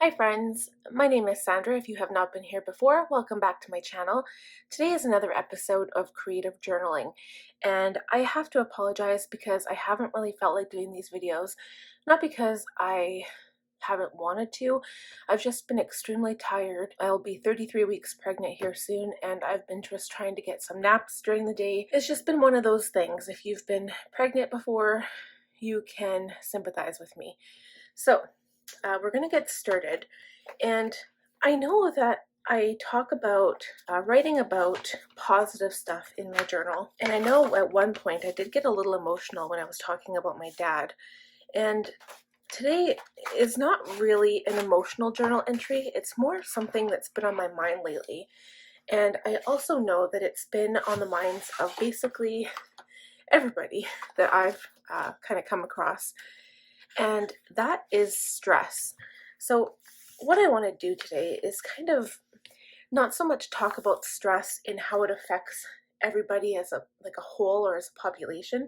Hi friends, my name is Sandra. If you have not been here before, welcome back to my channel. Today is another episode of creative journaling, and I have to apologize because I haven't really felt like doing these videos. Not because I haven't wanted to, I've just been extremely tired. I'll be 33 weeks pregnant here soon, and I've been just trying to get some naps during the day. It's just been one of those things. If you've been pregnant before, you can sympathize with me. So, we're going to get started. And I know that I talk about writing about positive stuff in my journal. And I know at one point I did get a little emotional when I was talking about my dad. And today is not really an emotional journal entry, it's more something that's been on my mind lately. And I also know that it's been on the minds of basically everybody that I've kind of come across, and that is stress. So what I want to do today is kind of not so much talk about stress and how it affects everybody as a whole or as a population,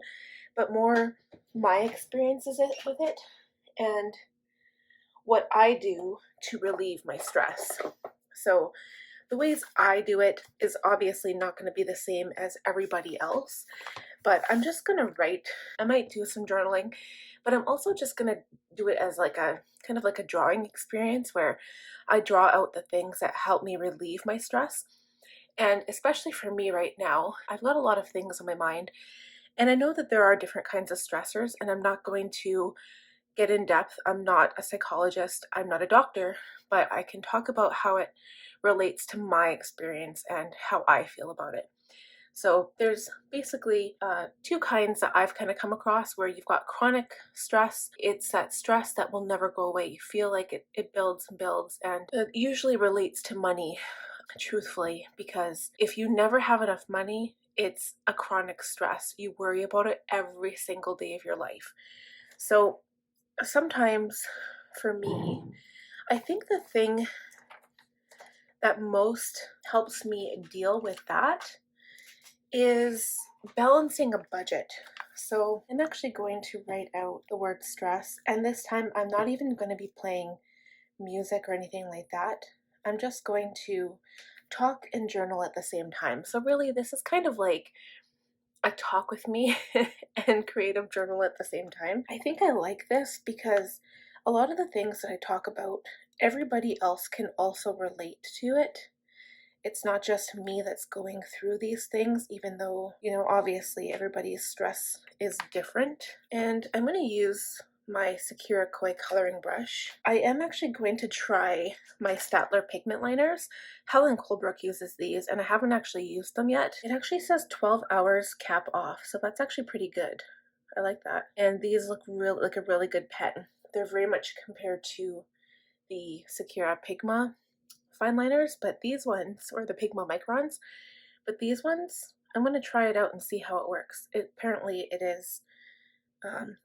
but more my experiences with it and what I do to relieve my stress. So the ways I do it is obviously not going to be the same as everybody else, but I'm just going to write. I might do some journaling, but I'm also just going to do it as like a kind of like a drawing experience where I draw out the things that help me relieve my stress. And especially for me right now, I've got a lot of things on my mind, and I know that there are different kinds of stressors, and I'm not going to get in depth. I'm not a psychologist, I'm not a doctor, but I can talk about how it relates to my experience and how I feel about it. So there's basically two kinds that I've kind of come across, where you've got chronic stress. It's that stress that will never go away. You feel like it builds and builds, and it usually relates to money, truthfully, because if you never have enough money, it's a chronic stress. You worry about it every single day of your life. So sometimes for me, I think the thing that most helps me deal with that is balancing a budget. So I'm actually going to write out the word stress, and this time I'm not even going to be playing music or anything like that. I'm just going to talk and journal at the same time. So really this is kind of like a talk with me and creative journal at the same time. I think I like this because a lot of the things that I talk about, everybody else can also relate to it. It's not just me that's going through these things, even though, obviously everybody's stress is different. And I'm going to use my Sakura Koi coloring brush. I am actually going to try my Statler pigment liners. Helen Colebrook uses these, and I haven't actually used them yet. It actually says 12 hours cap off, so that's actually pretty good. I like that. And these look like a really good pen. They're very much compared to the Sakura Pigma fine liners, but these ones, or the Pigma Microns, but these ones, I'm going to try it out and see how it works. Apparently it is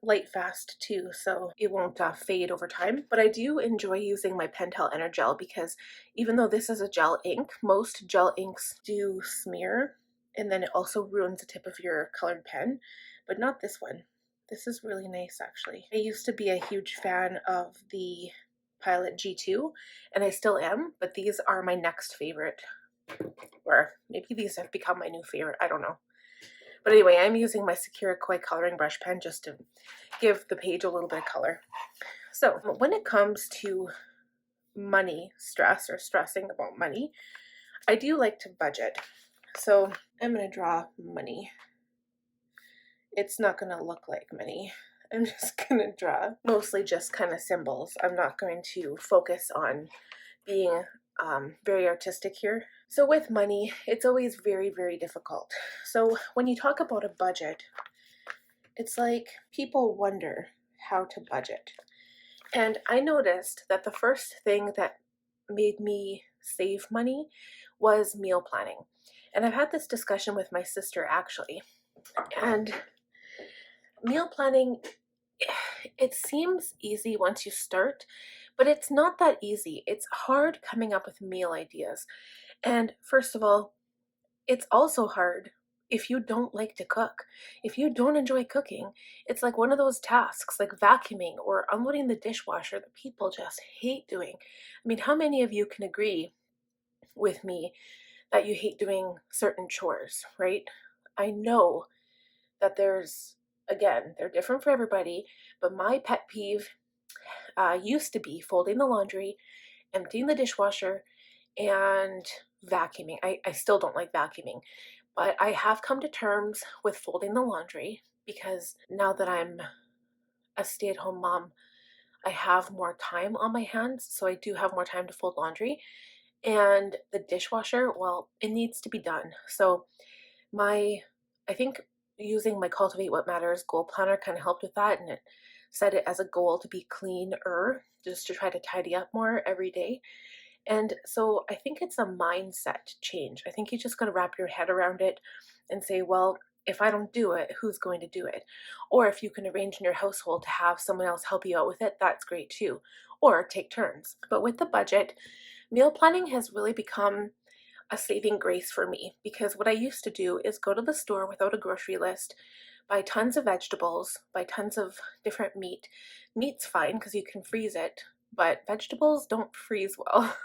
light fast too, so it won't fade over time. But I do enjoy using my Pentel Energel because even though this is a gel ink, most gel inks do smear, and then it also ruins the tip of your colored pen, but not this one. This is really nice, actually. I used to be a huge fan of the Pilot G2, and I still am, but these are my next favorite. Or maybe these have become my new favorite, I don't know. But anyway, I'm using my Sakura Koi coloring brush pen just to give the page a little bit of color. So when it comes to money stress or stressing about money, I do like to budget. So I'm going to draw money. It's not going to look like money. I'm just going to draw mostly just kind of symbols. I'm not going to focus on being very artistic here. So with money, it's always very, very difficult. So when you talk about a budget, it's like people wonder how to budget. And I noticed that the first thing that made me save money was meal planning. And I've had this discussion with my sister actually. And meal planning, it seems easy once you start, but it's not that easy. It's hard coming up with meal ideas. And first of all, it's also hard if you don't like to cook, if you don't enjoy cooking, it's like one of those tasks like vacuuming or unloading the dishwasher that people just hate doing. I mean, how many of you can agree with me that you hate doing certain chores, right? I know that again, they're different for everybody, but my pet peeve used to be folding the laundry, emptying the dishwasher, and vacuuming. I still don't like vacuuming, but I have come to terms with folding the laundry because now that I'm a stay-at-home mom, I have more time on my hands, so I do have more time to fold laundry. And the dishwasher, well, it needs to be done. So I think using my Cultivate What Matters goal planner kind of helped with that, and it set it as a goal to be cleaner, just to try to tidy up more every day. And so I think it's a mindset change. I think you just got to wrap your head around it and say, well, if I don't do it, who's going to do it? Or if you can arrange in your household to have someone else help you out with it, that's great too. Or take turns. But with the budget, meal planning has really become a saving grace for me, because what I used to do is go to the store without a grocery list, buy tons of vegetables, buy tons of different meat. Meat's fine because you can freeze it, but vegetables don't freeze well,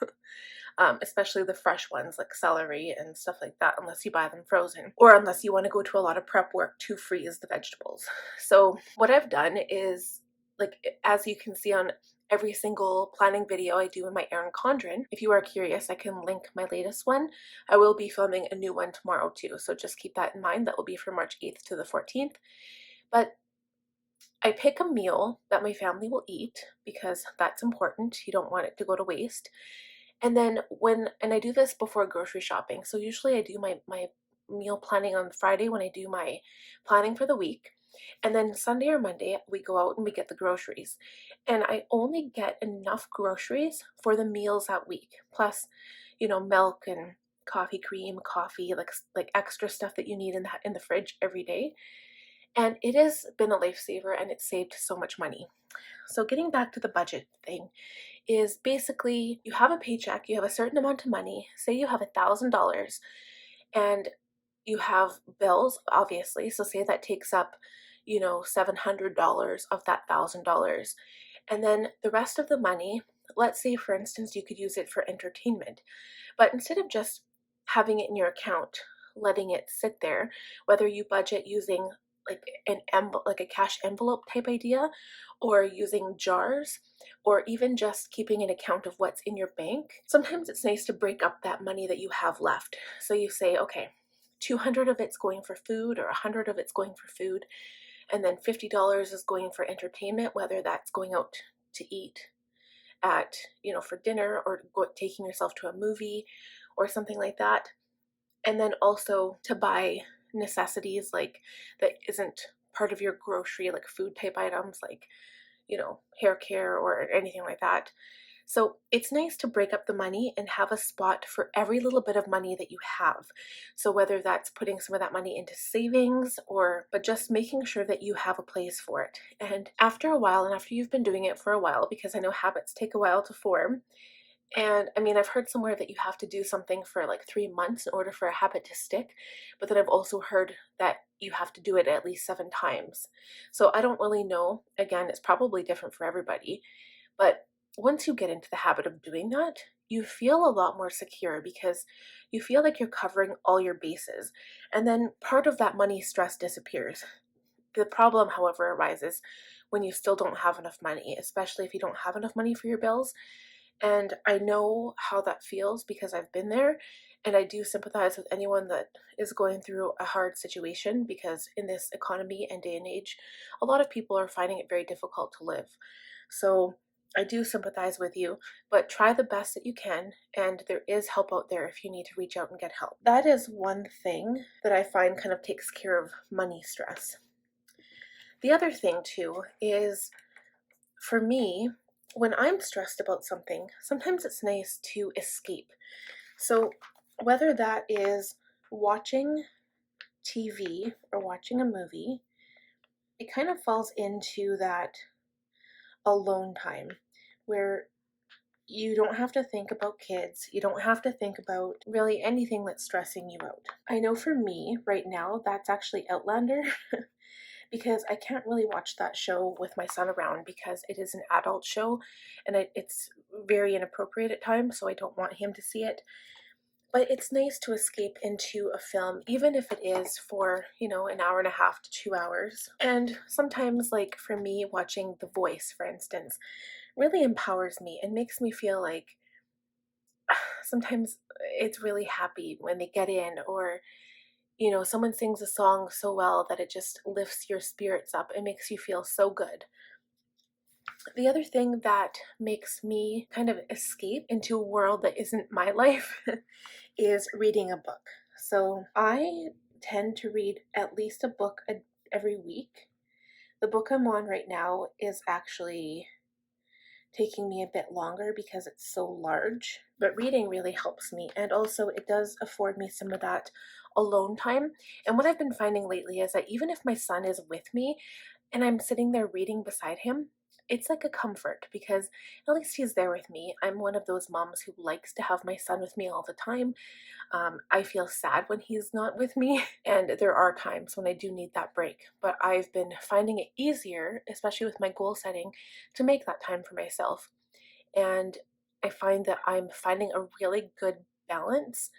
especially the fresh ones like celery and stuff like that, unless you buy them frozen or unless you want to go to a lot of prep work to freeze the vegetables. So what I've done is, like, as you can see on every single planning video I do in my Erin Condren. If you are curious, I can link my latest one. I will be filming a new one tomorrow too, so just keep that in mind. That will be from March 8th to the 14th. But I pick a meal that my family will eat because that's important. You don't want it to go to waste. And then and I do this before grocery shopping. So usually I do my meal planning on Friday when I do my planning for the week. And then Sunday or Monday, we go out and we get the groceries. And I only get enough groceries for the meals that week. Plus, milk and coffee cream, coffee, like extra stuff that you need in the fridge every day. And it has been a lifesaver, and it's saved so much money. So getting back to the budget thing is basically you have a paycheck, you have a certain amount of money, say you have $1,000, and you have bills, obviously. So say that takes up, $700 of that $1,000. And then the rest of the money, let's say for instance, you could use it for entertainment. But instead of just having it in your account, letting it sit there, whether you budget using like like a cash envelope type idea, or using jars, or even just keeping an account of what's in your bank, sometimes it's nice to break up that money that you have left. So you say, okay, 200 of it's going for food, or 100 of it's going for food, and then $50 is going for entertainment, whether that's going out to eat at, for dinner, or taking yourself to a movie or something like that. And then also to buy necessities like that isn't part of your grocery, like food type items, like, hair care or anything like that. So it's nice to break up the money and have a spot for every little bit of money that you have. So whether that's putting some of that money into savings, but just making sure that you have a place for it. And after a while, and after you've been doing it for a while, because I know habits take a while to form, and I mean, I've heard somewhere that you have to do something for like 3 months in order for a habit to stick. But then I've also heard that you have to do it at least 7 times. So I don't really know. Again, it's probably different for everybody. But once you get into the habit of doing that, you feel a lot more secure because you feel like you're covering all your bases. And then part of that money stress disappears. The problem, however, arises when you still don't have enough money, especially if you don't have enough money for your bills. And I know how that feels because I've been there, and I do sympathize with anyone that is going through a hard situation, because in this economy and day and age, a lot of people are finding it very difficult to live. So I do sympathize with you, but try the best that you can, and there is help out there if you need to reach out and get help. That is one thing that I find kind of takes care of money stress. The other thing too is, for me, when I'm stressed about something, sometimes it's nice to escape. So whether that is watching TV or watching a movie, it kind of falls into that alone time where you don't have to think about kids. You don't have to think about really anything that's stressing you out. I know for me right now, that's actually Outlander because I can't really watch that show with my son around because it is an adult show and it's very inappropriate at times, so I don't want him to see it. But it's nice to escape into a film, even if it is for, an hour and a half to 2 hours. And sometimes, like for me, watching The Voice, for instance, really empowers me and makes me feel like sometimes it's really happy when they get in, or someone sings a song so well that it just lifts your spirits up. It makes you feel so good. The other thing that makes me kind of escape into a world that isn't my life is reading a book. So I tend to read at least a book every week. The book I'm on right now is actually taking me a bit longer because it's so large, but reading really helps me, and also it does afford me some of that alone time. And what I've been finding lately is that even if my son is with me and I'm sitting there reading beside him, it's like a comfort because at least he's there with me. I'm one of those moms who likes to have my son with me all the time. I feel sad when he's not with me, and there are times when I do need that break. But I've been finding it easier, especially with my goal setting, to make that time for myself. And I find that I'm finding a really good balance.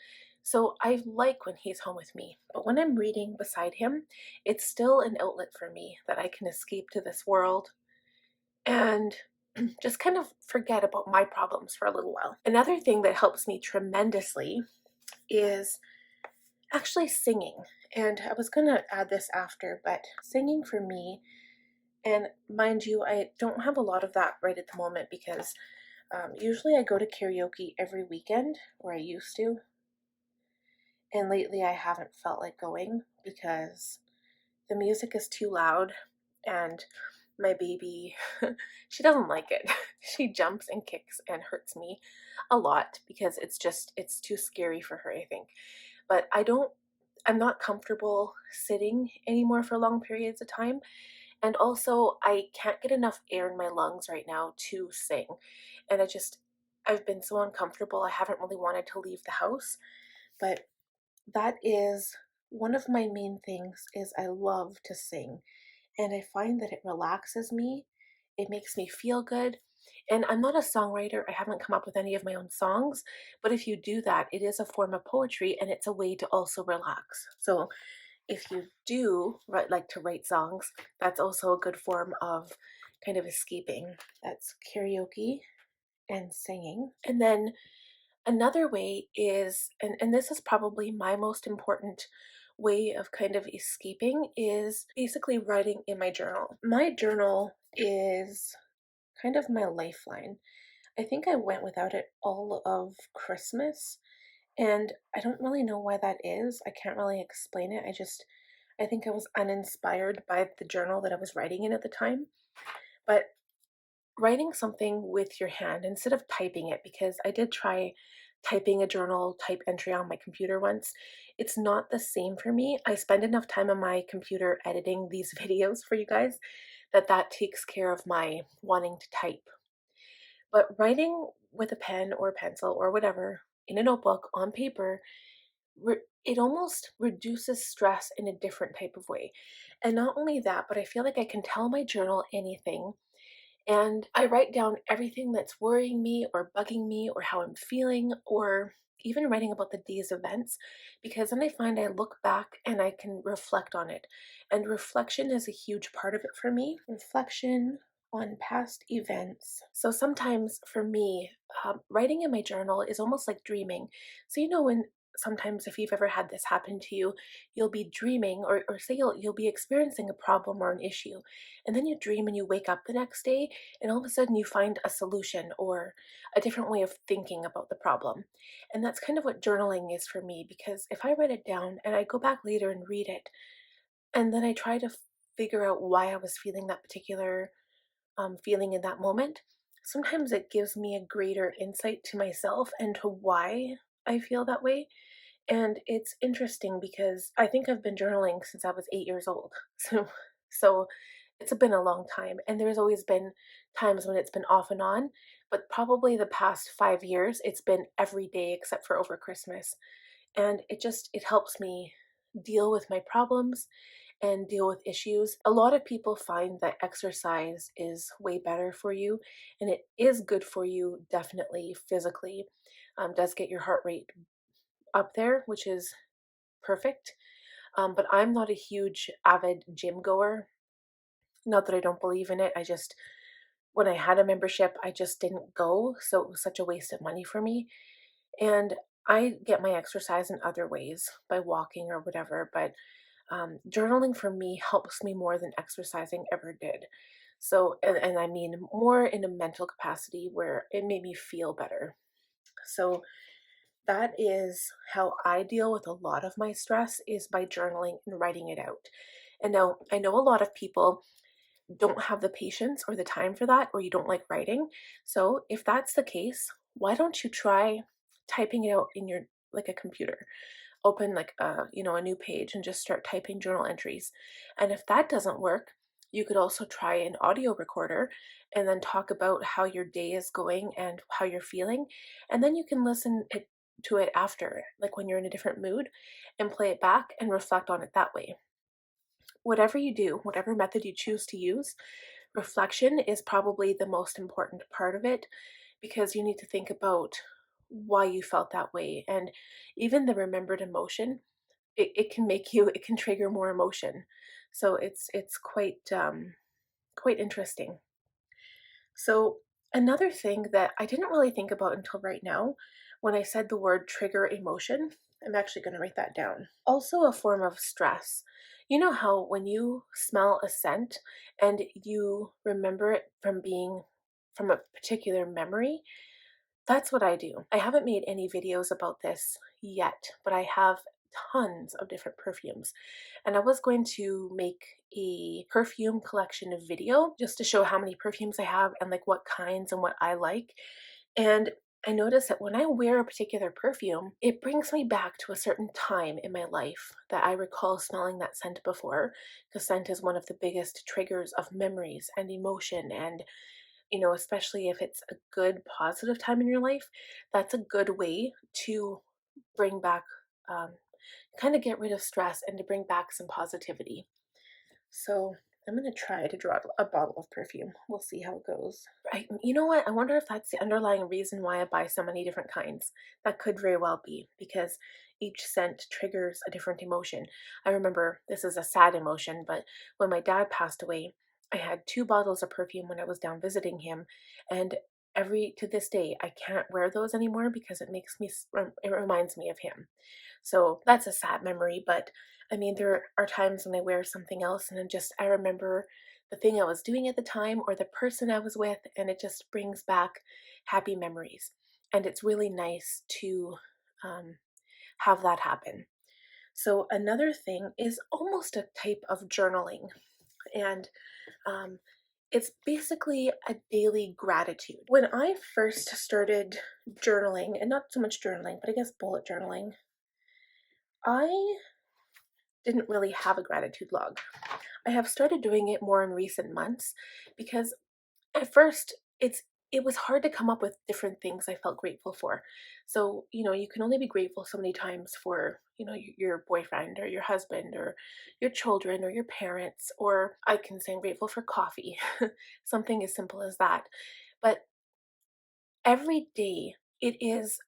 So I like when he's home with me, but when I'm reading beside him, it's still an outlet for me that I can escape to this world and just kind of forget about my problems for a little while. Another thing that helps me tremendously is actually singing. And I was going to add this after, but singing for me, and mind you, I don't have a lot of that right at the moment because usually I go to karaoke every weekend, or I used to. And lately I haven't felt like going because the music is too loud and my baby, she doesn't like it. She jumps and kicks and hurts me a lot because it's too scary for her, I think. But I'm not comfortable sitting anymore for long periods of time. And also, I can't get enough air in my lungs right now to sing. And I've been so uncomfortable. I haven't really wanted to leave the house. But that is one of my main things is I love to sing. And I find that it relaxes me. It makes me feel good. And I'm not a songwriter. I haven't come up with any of my own songs. But if you do that, it is a form of poetry and it's a way to also relax. So if you do like to write songs, that's also a good form of kind of escaping. That's karaoke and singing. And then another way is, and this is probably my most important way of kind of escaping, is basically writing in my journal. My journal is kind of my lifeline. I think I went without it all of Christmas, and I don't really know why that is. I can't really explain it. I think I was uninspired by the journal that I was writing in at the time. But writing something with your hand instead of typing it, because I did try typing a journal type entry on my computer once. It's not the same for me. I spend enough time on my computer editing these videos for you guys that takes care of my wanting to type. But writing with a pen or a pencil or whatever in a notebook on paper, it almost reduces stress in a different type of way. And not only that, but I feel like I can tell my journal anything, and I write down everything that's worrying me or bugging me or how I'm feeling, or even writing about the day's events, because then I find I look back and I can reflect on it. And reflection is a huge part of it for me. Reflection on past events. So sometimes for me, writing in my journal is almost like dreaming. So when sometimes if you've ever had this happen to you, you'll be dreaming, or say you'll be experiencing a problem or an issue, and then you dream and you wake up the next day and all of a sudden you find a solution or a different way of thinking about the problem. And that's kind of what journaling is for me, because if I write it down and I go back later and read it, and then I try to figure out why I was feeling that particular feeling in that moment, sometimes it gives me a greater insight to myself and to why I feel that way. And it's interesting because I think I've been journaling since I was 8 years old. So It's been a long time, and there's always been times when it's been off and on, but probably the past 5 years, it's been every day except for over Christmas. And it helps me deal with my problems and deal with issues. A lot of people find that exercise is way better for you, and it is good for you, definitely physically. Does get your heart rate up there, which is perfect. But I'm not a huge avid gym goer. Not that I don't believe in it. When I had a membership, I just didn't go. So it was such a waste of money for me. And I get my exercise in other ways by walking or whatever. But journaling for me helps me more than exercising ever did. So, and I mean more in a mental capacity where it made me feel better. So that is how I deal with a lot of my stress, is by journaling and writing it out. And now I know a lot of people don't have the patience or the time for that, or you don't like writing. So if that's the case, why don't you try typing it out in your, like, a computer? Open like a new page and just start typing journal entries. And if that doesn't work, you could also try an audio recorder and then talk about how your day is going and how you're feeling. And then you can to it after, like when you're in a different mood, and play it back and reflect on it that way. Whatever you do, whatever method you choose to use, reflection is probably the most important part of it, because you need to think about why you felt that way. And even the remembered emotion, it can trigger more emotion. So it's quite interesting. So another thing that I didn't really think about until right now, when I said the word trigger emotion, I'm actually going to write that down. Also a form of stress. You know how when you smell a scent and you remember it from a particular memory, that's what I do. I haven't made any videos about this yet, but I have tons of different perfumes. And I was going to make a perfume collection video just to show how many perfumes I have and like what kinds and what I like. And I noticed that when I wear a particular perfume, it brings me back to a certain time in my life that I recall smelling that scent before, because scent is one of the biggest triggers of memories and emotion. And especially if it's a good positive time in your life, that's a good way to bring back, um, kind of get rid of stress and to bring back some positivity. So I'm going to try to draw a bottle of perfume. We'll see how it goes. You know what? I wonder if that's the underlying reason why I buy so many different kinds. That could very well be, because each scent triggers a different emotion. I remember, this is a sad emotion, but when my dad passed away, I had 2 bottles of perfume when I was down visiting him, and to this day, I can't wear those anymore because it reminds me of him. So that's a sad memory, but I mean, there are times when I wear something else and I remember the thing I was doing at the time or the person I was with, and it just brings back happy memories. And it's really nice to um, have that happen. So, another thing is almost a type of journaling, and um, it's basically a daily gratitude. When I first started journaling, and not so much journaling, but I guess bullet journaling, I didn't really have a gratitude log. I have started doing it more in recent months because at first it was hard to come up with different things I felt grateful for. So, you can only be grateful so many times for, your boyfriend or your husband or your children or your parents, or I can say I'm grateful for coffee, something as simple as that. But every day it is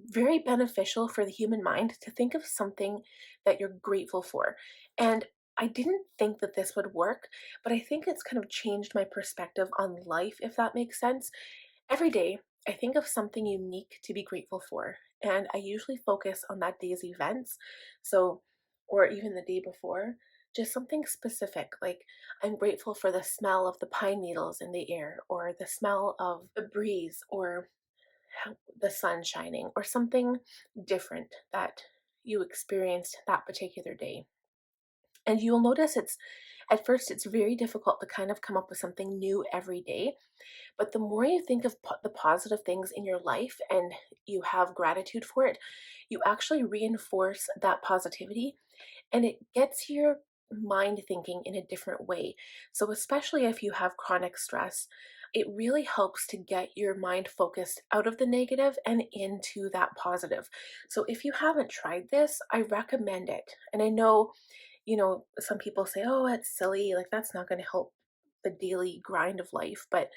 very beneficial for the human mind to think of something that you're grateful for. And I didn't think that this would work, but I think it's kind of changed my perspective on life, if that makes sense. Every day, I think of something unique to be grateful for, and I usually focus on that day's events. So, or even the day before, just something specific, like I'm grateful for the smell of the pine needles in the air, or the smell of the breeze, or the sun shining, or something different that you experienced that particular day. And you'll notice at first it's very difficult to kind of come up with something new every day, but the more you think of the positive things in your life and you have gratitude for it, you actually reinforce that positivity, and it gets mind thinking in a different way. So, especially if you have chronic stress, it really helps to get your mind focused out of the negative and into that positive. So, if you haven't tried this, I recommend it. And I know, some people say, oh, it's silly, like that's not going to help the daily grind of life, but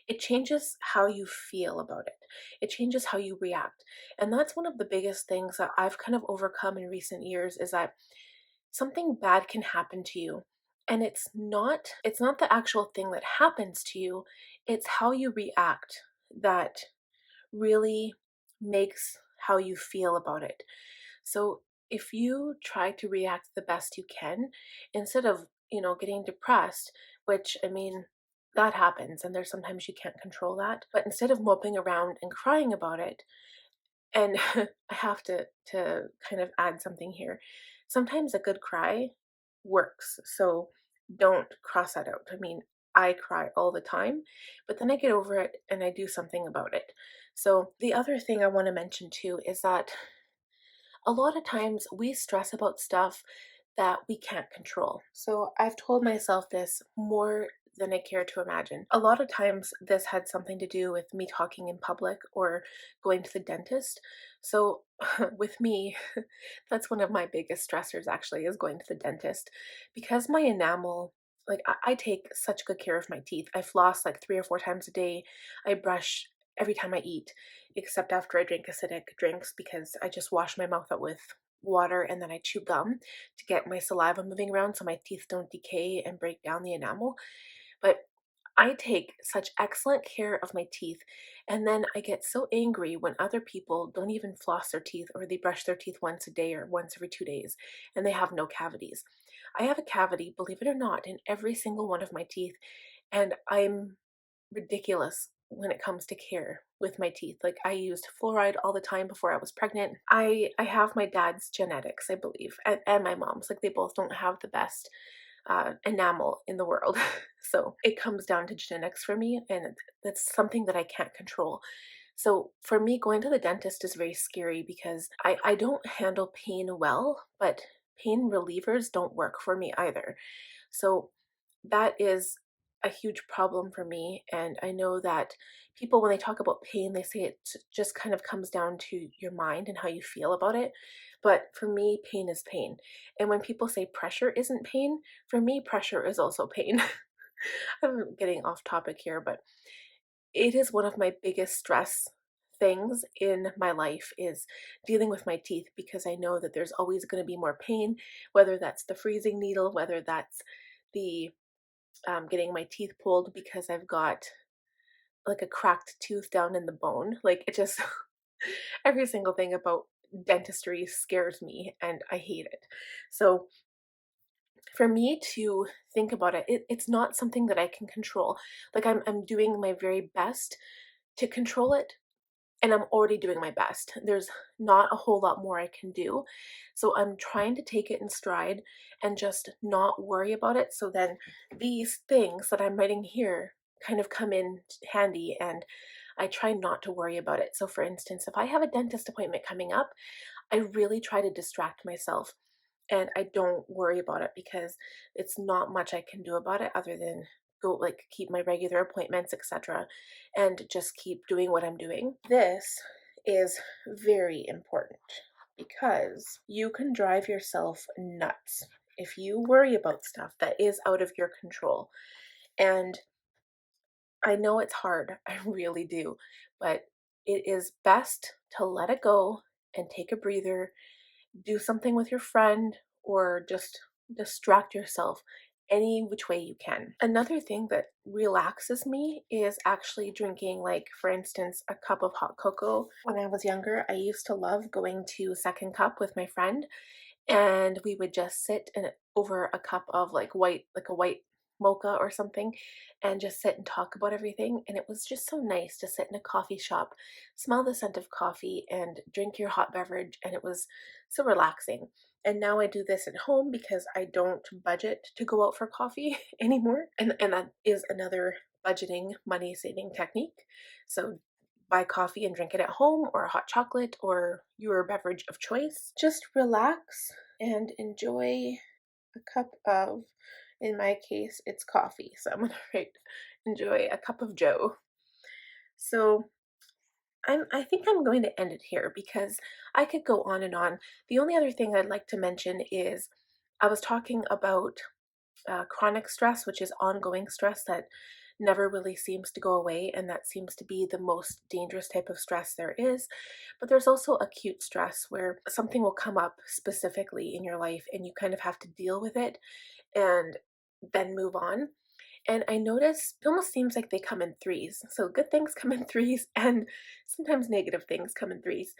it changes how you feel about it. It changes how you react. And that's one of the biggest things that I've kind of overcome in recent years is that something bad can happen to you. And it's not the actual thing that happens to you, it's how you react that really makes how you feel about it. So if you try to react the best you can, instead of, getting depressed, which I mean, that happens and there's sometimes you can't control that, but instead of moping around and crying about it, and I have to kind of add something here. Sometimes a good cry works. So don't cross that out. I mean, I cry all the time, but then I get over it and I do something about it. So the other thing I want to mention too is that a lot of times we stress about stuff that we can't control. So I've told myself this more than I care to imagine. A lot of times this had something to do with me talking in public or going to the dentist. So with me, that's one of my biggest stressors actually is going to the dentist because my enamel, like I take such good care of my teeth. I floss like 3 or 4 times a day. I brush every time I eat, except after I drink acidic drinks because I just wash my mouth out with water and then I chew gum to get my saliva moving around so my teeth don't decay and break down the enamel. But I take such excellent care of my teeth, and then I get so angry when other people don't even floss their teeth or they brush their teeth once a day or once every 2 days and they have no cavities. I have a cavity, believe it or not, in every single one of my teeth, and I'm ridiculous when it comes to care with my teeth. Like I used fluoride all the time before I was pregnant. I have my dad's genetics, I believe, and my mom's. Like they both don't have the best enamel in the world. So it comes down to genetics for me, and that's something that I can't control. So for me, going to the dentist is very scary because I don't handle pain well, but pain relievers don't work for me either. So that is a huge problem for me. And I know that people, when they talk about pain, they say it just kind of comes down to your mind and how you feel about it. But for me, pain is pain. And when people say pressure isn't pain, for me, pressure is also pain. I'm getting off topic here, but it is one of my biggest stress things in my life is dealing with my teeth because I know that there's always going to be more pain, whether that's the freezing needle, whether that's the getting my teeth pulled because I've got like a cracked tooth down in the bone. Like it just, every single thing about dentistry scares me and I hate it. So for me to think about it, it's not something that I can control. Like I'm doing my very best to control it, and I'm already doing my best. There's not a whole lot more I can do. So I'm trying to take it in stride and just not worry about it. So then these things that I'm writing here kind of come in handy and I try not to worry about it. So for instance, if I have a dentist appointment coming up, I really try to distract myself and I don't worry about it because it's not much I can do about it other than go like keep my regular appointments, etc., and just keep doing what I'm doing. This is very important because you can drive yourself nuts if you worry about stuff that is out of your control. And I know it's hard, I really do, but it is best to let it go and take a breather, do something with your friend, or just distract yourself any which way you can. Another thing that relaxes me is actually drinking, like, for instance, a cup of hot cocoa. When I was younger, I used to love going to Second Cup with my friend, and we would just sit in over a cup of like a white mocha or something and just sit and talk about everything, and it was just so nice to sit in a coffee shop, smell the scent of coffee and drink your hot beverage, and it was so relaxing. And now I do this at home because I don't budget to go out for coffee anymore, and that is another budgeting money saving technique. So buy coffee and drink it at home, or hot chocolate, or your beverage of choice. Just relax and enjoy a cup of, in my case, it's coffee. So I'm gonna write, enjoy a cup of joe. So I think I'm going to end it here because I could go on and on. The only other thing I'd like to mention is I was talking about chronic stress, which is ongoing stress that never really seems to go away, and that seems to be the most dangerous type of stress there is. But there's also acute stress where something will come up specifically in your life and you kind of have to deal with it and then move on. And I notice it almost seems like they come in threes. So good things come in threes, and sometimes negative things come in threes.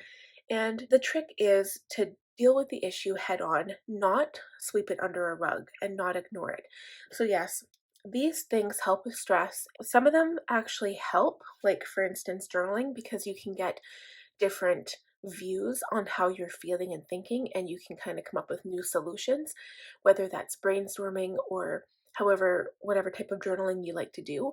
And the trick is to deal with the issue head on, not sweep it under a rug and not ignore it. So, yes, these things help with stress. Some of them actually help, like for instance, journaling, because you can get different views on how you're feeling and thinking, and you can kind of come up with new solutions, whether that's brainstorming or however, whatever type of journaling you like to do.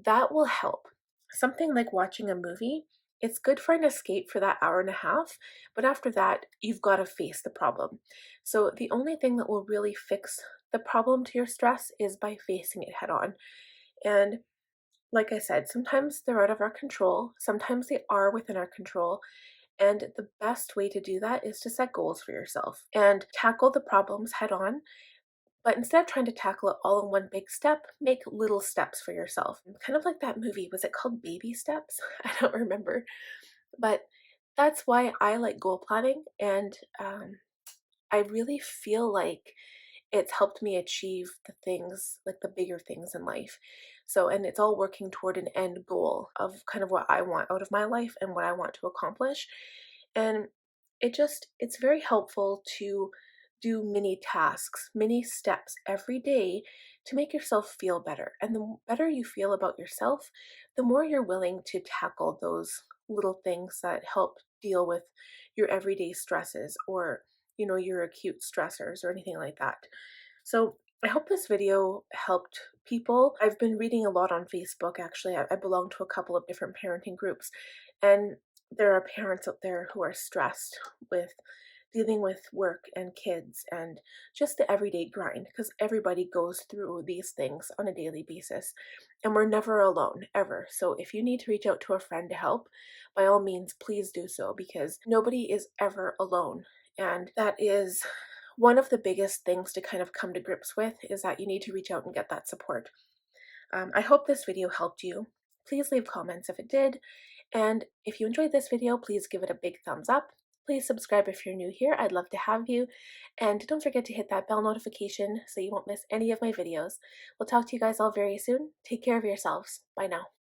That will help. Something like watching a movie, it's good for an escape for that hour and a half, but after that, you've got to face the problem. So the only thing that will really fix the problem to your stress is by facing it head on. And like I said, sometimes they're out of our control, sometimes they are within our control. And the best way to do that is to set goals for yourself and tackle the problems head on. But instead of trying to tackle it all in one big step, make little steps for yourself. Kind of like that movie, was it called Baby Steps? I don't remember. But that's why I like goal planning, and I really feel like it's helped me achieve the things, like the bigger things in life. So, and it's all working toward an end goal of kind of what I want out of my life and what I want to accomplish. And it's very helpful to do mini tasks, mini steps every day to make yourself feel better. And the better you feel about yourself, the more you're willing to tackle those little things that help deal with your everyday stresses or, your acute stressors or anything like that. So I hope this video helped people. I've been reading a lot on Facebook, actually. I belong to a couple of different parenting groups, and there are parents out there who are stressed with dealing with work and kids and just the everyday grind, because everybody goes through these things on a daily basis, and we're never alone, ever. So if you need to reach out to a friend to help, by all means, please do so, because nobody is ever alone. And that is one of the biggest things to kind of come to grips with, is that you need to reach out and get that support. I hope this video helped you. Please leave comments if it did. And if you enjoyed this video, please give it a big thumbs up. Please subscribe if you're new here. I'd love to have you. And don't forget to hit that bell notification so you won't miss any of my videos. We'll talk to you guys all very soon. Take care of yourselves. Bye now.